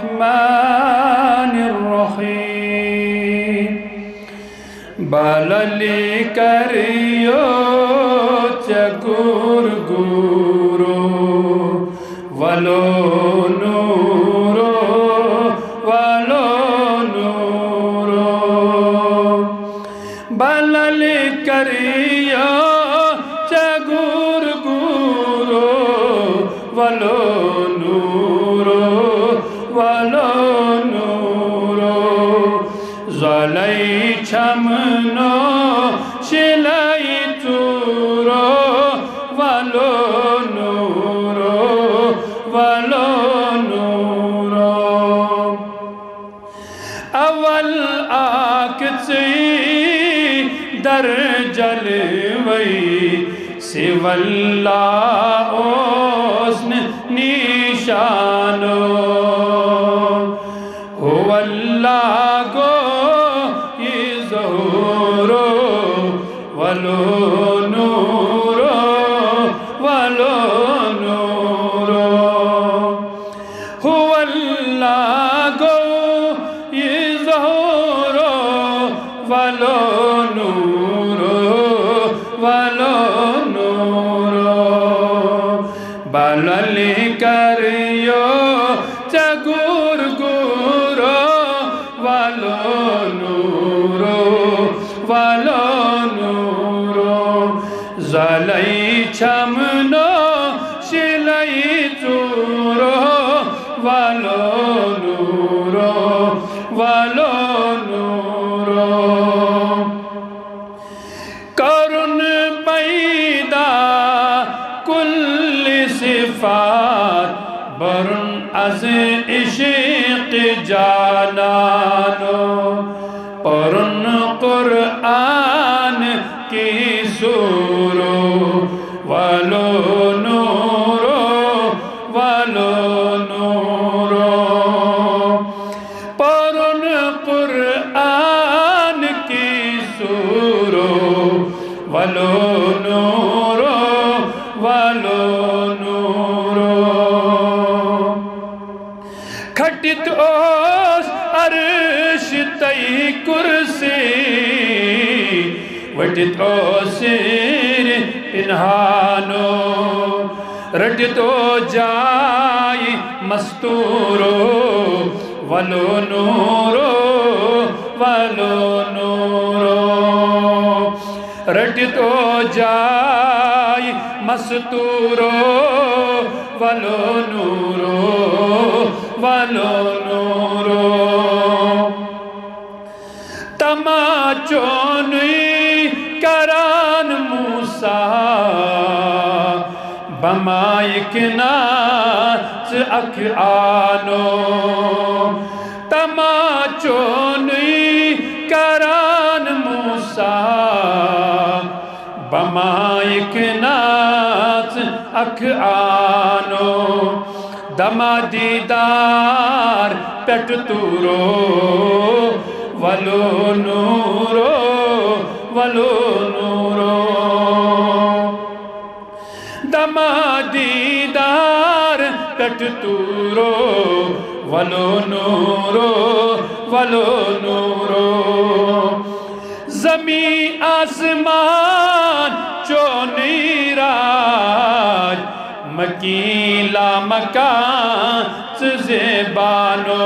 الرحمن الرحيم بالالي كريو تكور غورو ولو نورو ولو نورو بالالي كريو تكور غورو ولو نورو ولو نورو زالي چمنو شلای تورو ولو نورو ولو نورو اول آکتی در جلوی سوى الله حسن نشانو هو الله گو ظهورو ولو نورو ولو نورو هو الله گو ظهورو ولو نورو ولو نورو بالالي كريو تغور غورو ولو نورو ولو نورو زالي چمنو شلای تورو ولو نورو ولو نورو کرن پیدا کل صفات برن از عشق جانانو پرن قرآن کی سورو ولو نورو ولو نورو پرن قرآن کی سورو ولو نورو ولو نورو کھٹت اوس عرش تی کرسی وٹت اوسیر پنہانو رٹت او جائی مستورو ولو نورو ولو نورو رٹت او جائی مستورو ولو نورو ولو نورو تماچونی کران موسیٰ بمائک ناچ اکعانو تماچونی کران موسیٰ بمائک ناچ اکعانو دما دیدار پیٹ تورو ولو نورو ولو نورو دما دیدار پیٹ تورو ولو نورو ولو نورو زمین آسمان چونی راج مکیلا مکان زبانو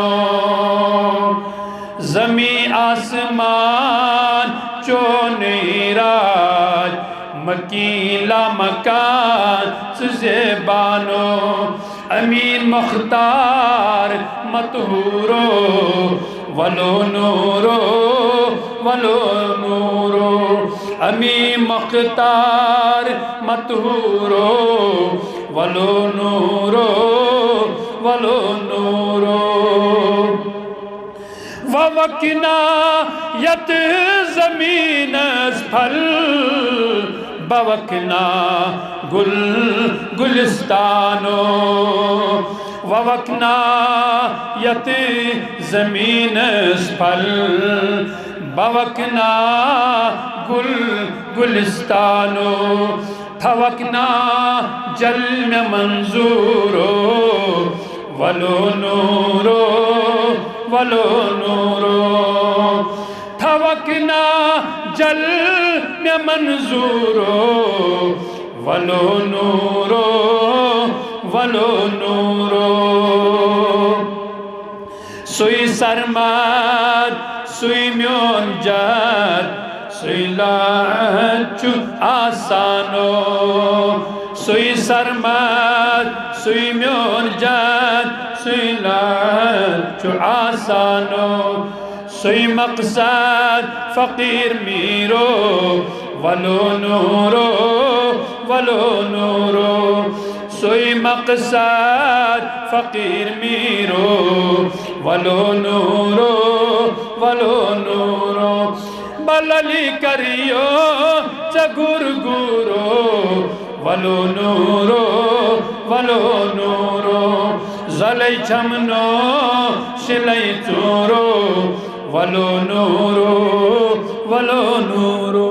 زمین آسمان چونی راج مکیلا مکان زبانو امین مختار مطہورو ولو نورو ولو نورو امین مختار مطہورو ولو نورو ولو نورو ووکنا یت زمین از پھل بوکنا گل گلستانو ووکنا یت زمین از پھل بوکنا گل گلستانو تھوکنا جل میں منظورو ولو نورو ولو نورو تھوکنا جل میں منظورو ولو نورو ولو نورو سوئی سرماد سوئی میون جات سوئی لاچو آسانو سوئی سرماد سوئی میون جات سوئی لاچو آسانو سوئی مقصد فقیر میرو ولو نورو ولو نورو سوئی مقصد فقیر میرو ولو نورو ولو نورو بللی کریو چگر گورو ولو نورو ولو نورو زلی چمنو شلی چورو ولو نورو ولو نورو